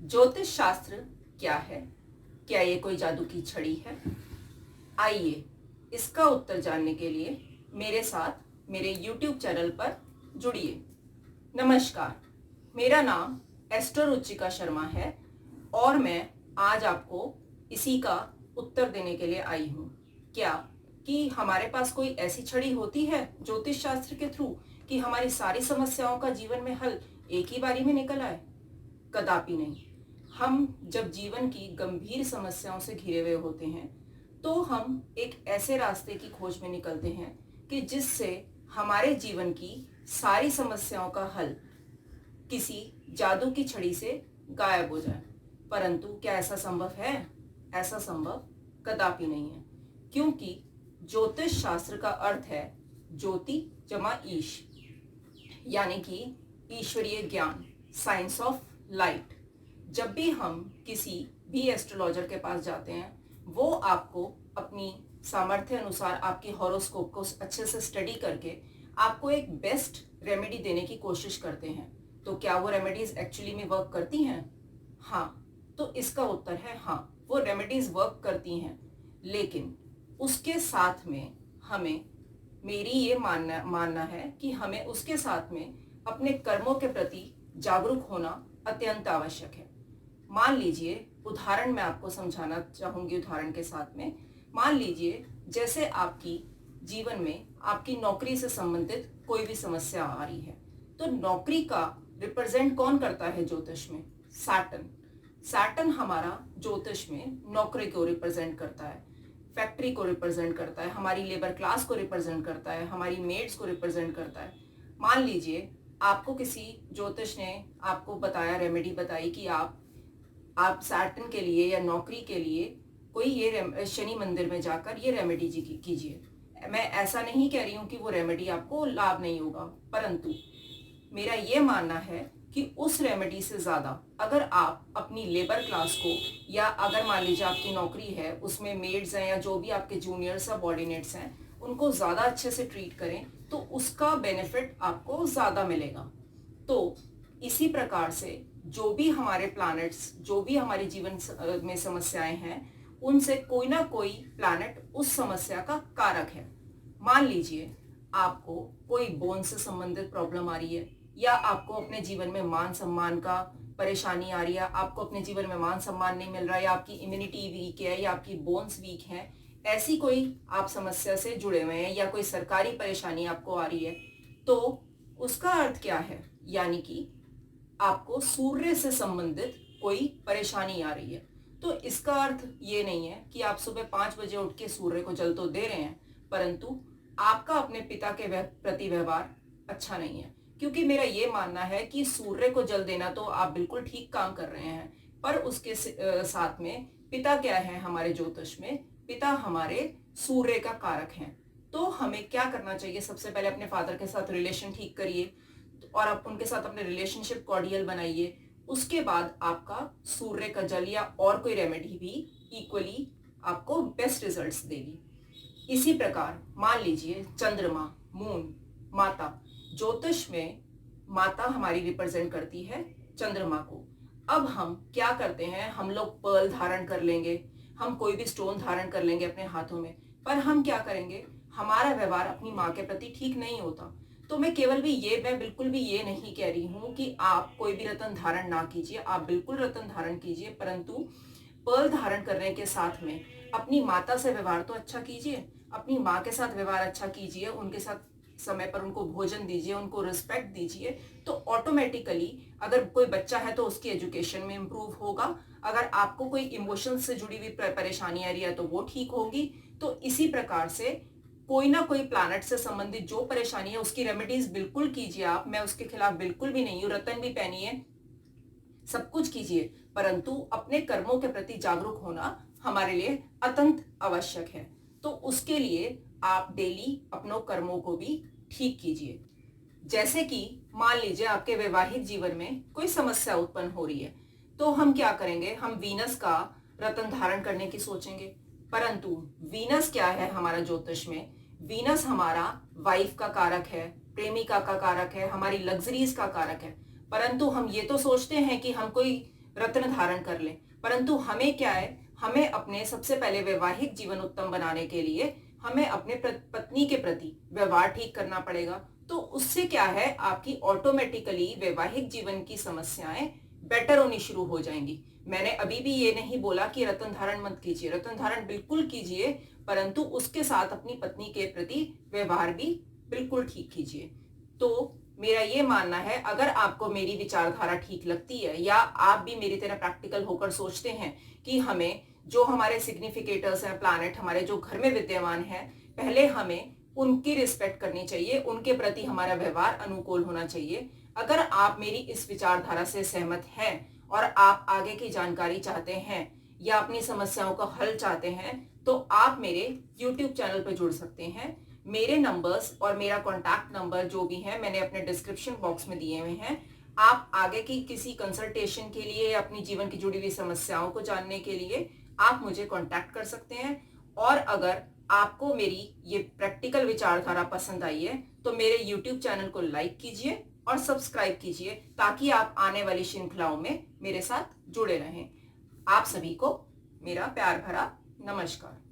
ज्योतिष शास्त्र क्या है? क्या ये कोई जादू की छड़ी है? आइए इसका उत्तर जानने के लिए मेरे साथ मेरे YouTube चैनल पर जुड़िए। नमस्कार, मेरा नाम एस्ट्रो रुचिका शर्मा है और मैं आज आपको इसी का उत्तर देने के लिए आई हूँ। क्या कि हमारे पास कोई ऐसी छड़ी होती है ज्योतिष शास्त्र के थ्रू कि हमारी सारी समस्याओं का जीवन में हल एक ही बारी में निकल आए? कदापि नहीं। हम जब जीवन की गंभीर समस्याओं से घिरे हुए होते हैं तो हम एक ऐसे रास्ते की खोज में निकलते हैं कि जिससे हमारे जीवन की सारी समस्याओं का हल किसी जादू की छड़ी से गायब हो जाए। परंतु क्या ऐसा संभव है? ऐसा संभव कदापि नहीं है, क्योंकि ज्योतिष शास्त्र का अर्थ है ज्योति जमा ईश, यानी कि ईश्वरीय ज्ञान, साइंस ऑफ लाइट। जब भी हम किसी भी एस्ट्रोलॉजर के पास जाते हैं, वो आपको अपनी सामर्थ्य अनुसार आपके हॉरोस्कोप को अच्छे से स्टडी करके आपको एक बेस्ट रेमेडी देने की कोशिश करते हैं। तो क्या वो रेमेडीज एक्चुअली में वर्क करती हैं? हाँ, तो इसका उत्तर है हाँ, वो रेमेडीज वर्क करती हैं, लेकिन उसके साथ में हमें, मेरी ये मानना है कि हमें उसके साथ में अपने कर्मों के प्रति जागरूक होना अत्यंत आवश्यक है। मान लीजिए, उदाहरण मैं आपको समझाना चाहूंगी उदाहरण के साथ में। मान लीजिए जैसे आपकी जीवन में आपकी नौकरी से संबंधित कोई भी समस्या आ रही है, तो नौकरी का रिप्रेजेंट कौन करता है ज्योतिष में? सैटर्न। सैटर्न हमारा ज्योतिष में नौकरी को रिप्रेजेंट करता है, फैक्ट्री को रिप्रेजेंट करता है, हमारी लेबर क्लास को रिप्रेजेंट करता है, हमारी मेड्स को रिप्रेजेंट करता है। मान लीजिए आपको किसी ज्योतिष ने आपको बताया, रेमेडी बताई कि आप सैटर्न के लिए या नौकरी के लिए कोई ये शनि मंदिर में जाकर ये रेमेडी कीजिए। मैं ऐसा नहीं कह रही हूँ कि वो रेमेडी आपको लाभ नहीं होगा, परंतु मेरा ये मानना है कि उस रेमेडी से ज्यादा अगर आप अपनी लेबर क्लास को, या अगर मान लीजिए आपकी नौकरी है उसमें मेड्स हैं या जो भी आपके जूनियर सबऑर्डिनेट्स हैं, उनको ज्यादा अच्छे से ट्रीट करें तो उसका बेनिफिट आपको ज्यादा मिलेगा। तो इसी प्रकार से जो भी हमारे प्लैनेट्स, जो भी हमारे जीवन में समस्याएं हैं, उनसे कोई ना कोई प्लैनेट उस समस्या का कारक है। मान लीजिए आपको कोई बोन से संबंधित प्रॉब्लम आ रही है, या आपको अपने जीवन में मान सम्मान का परेशानी आ रही है, आपको अपने जीवन में मान सम्मान नहीं मिल रहा है, या आपकी इम्यूनिटी वीक है, या आपकी बोन्स वीक हैं, ऐसी कोई आप समस्या से जुड़े हुए हैं, या कोई सरकारी परेशानी आपको आ रही है, तो उसका अर्थ क्या है? यानी कि आपको सूर्य से संबंधित कोई परेशानी आ रही है। तो इसका अर्थ ये नहीं है कि आप सुबह 5 बजे उठ के सूर्य को जल तो दे रहे हैं, परंतु आपका अपने पिता के प्रति व्यवहार अच्छा नहीं है। क्योंकि मेरा ये मानना है कि सूर्य को जल देना तो आप बिल्कुल ठीक काम कर रहे हैं, पर उसके साथ में पिता क्या है हमारे ज्योतिष में? पिता हमारे सूर्य का कारक हैं। तो हमें क्या करना चाहिए? सबसे पहले अपने फादर के साथ रिलेशन ठीक करिए और आप उनके साथ अपने रिलेशनशिप कॉर्डियल बनाइए। उसके बाद आपका सूर्य का जल या और कोई रेमेडी भी इक्वली आपको बेस्ट रिजल्ट्स देगी। इसी प्रकार मान लीजिए चंद्रमा, मून, माता, ज्योतिष में माता हमारी रिप्रेजेंट करती है चंद्रमा को। अब हम क्या करते हैं? हम लोग पर्ल धारण कर लेंगे, हम कोई भी स्टोन धारण कर लेंगे अपने हाथों में, पर हम क्या करेंगे? हमारा व्यवहार अपनी माँ के प्रति ठीक नहीं होता। तो मैं बिल्कुल भी ये नहीं कह रही हूँ कि आप कोई भी रत्न धारण ना कीजिए, आप बिल्कुल रत्न धारण कीजिए, परंतु पर्ल धारण करने के साथ में अपनी माता से व्यवहार तो अच्छा कीजिए, अपनी माँ के साथ व्यवहार अच्छा कीजिए, उनके साथ समय पर उनको भोजन दीजिए, उनको रिस्पेक्ट दीजिए। तो ऑटोमेटिकली अगर कोई बच्चा है तो उसकी एजुकेशन में इम्प्रूव होगा, अगर आपको कोई इमोशंस से जुड़ी हुई परेशानी आ रही है तो वो ठीक होगी। तो इसी प्रकार से कोई ना कोई प्लैनेट से संबंधित जो परेशानी है उसकी रेमेडीज बिल्कुल कीजिए आप। मैं उसके खिलाफ बिल्कुल भी नहीं हूँ, रतन भी पहनिए, सब कुछ कीजिए, परंतु अपने कर्मों के प्रति जागरूक होना हमारे लिए अत्यंत आवश्यक है। तो उसके लिए आप डेली अपनों कर्मों को भी ठीक कीजिए। जैसे कि मान लीजिए आपके वैवाहिक जीवन में कोई समस्या उत्पन्न हो रही है, तो हम क्या करेंगे? हम वीनस का रत्न धारण करने की सोचेंगे, परंतु वीनस क्या है हमारा ज्योतिष में? वीनस हमारा वाइफ का कारक है, प्रेमिका का कारक है, हमारी लग्जरीज का कारक है। परंतु हम ये तो सोचते हैं कि हम कोई रत्न धारण कर लें, परंतु हमें क्या है, हमें अपने सबसे पहले वैवाहिक जीवन उत्तम बनाने के लिए हमें अपने पत्नी के प्रति व्यवहार ठीक करना पड़ेगा। तो उससे क्या है, आपकी ऑटोमेटिकली वैवाहिक जीवन की समस्याएं बेटर होनी शुरू हो जाएंगी। मैंने अभी भी ये नहीं बोला कि रत्न धारण मत कीजिए, रत्न धारण बिल्कुल कीजिए, परंतु उसके साथ अपनी पत्नी के प्रति व्यवहार भी बिल्कुल ठीक कीजिए। तो मेरा ये मानना है, अगर आपको मेरी विचारधारा ठीक लगती है या आप भी मेरी तरह प्रैक्टिकल होकर सोचते हैं कि हमें जो हमारे सिग्निफिकेटर्स हैं, प्लैनेट हमारे जो घर में विद्यमान है, पहले हमें उनकी रिस्पेक्ट करनी चाहिए, उनके प्रति हमारा व्यवहार अनुकूल होना चाहिए। अगर आप मेरी इस विचारधारा से सहमत हैं और आप आगे की जानकारी चाहते हैं या अपनी समस्याओं का हल चाहते हैं, तो आप मेरे YouTube चैनल पर जुड़ सकते हैं। मेरे नंबर्स और मेरा कॉन्टैक्ट नंबर जो भी है मैंने अपने डिस्क्रिप्शन बॉक्स में दिए हुए हैं। आप आगे की किसी कंसल्टेशन के लिए, अपनी जीवन की जुड़ी हुई समस्याओं को जानने के लिए आप मुझे कांटेक्ट कर सकते हैं। और अगर आपको मेरी ये प्रैक्टिकल विचारधारा पसंद आई है तो मेरे YouTube चैनल को लाइक कीजिए और सब्सक्राइब कीजिए, ताकि आप आने वाली श्रृंखलाओं में मेरे साथ जुड़े रहें। आप सभी को मेरा प्यार भरा नमस्कार।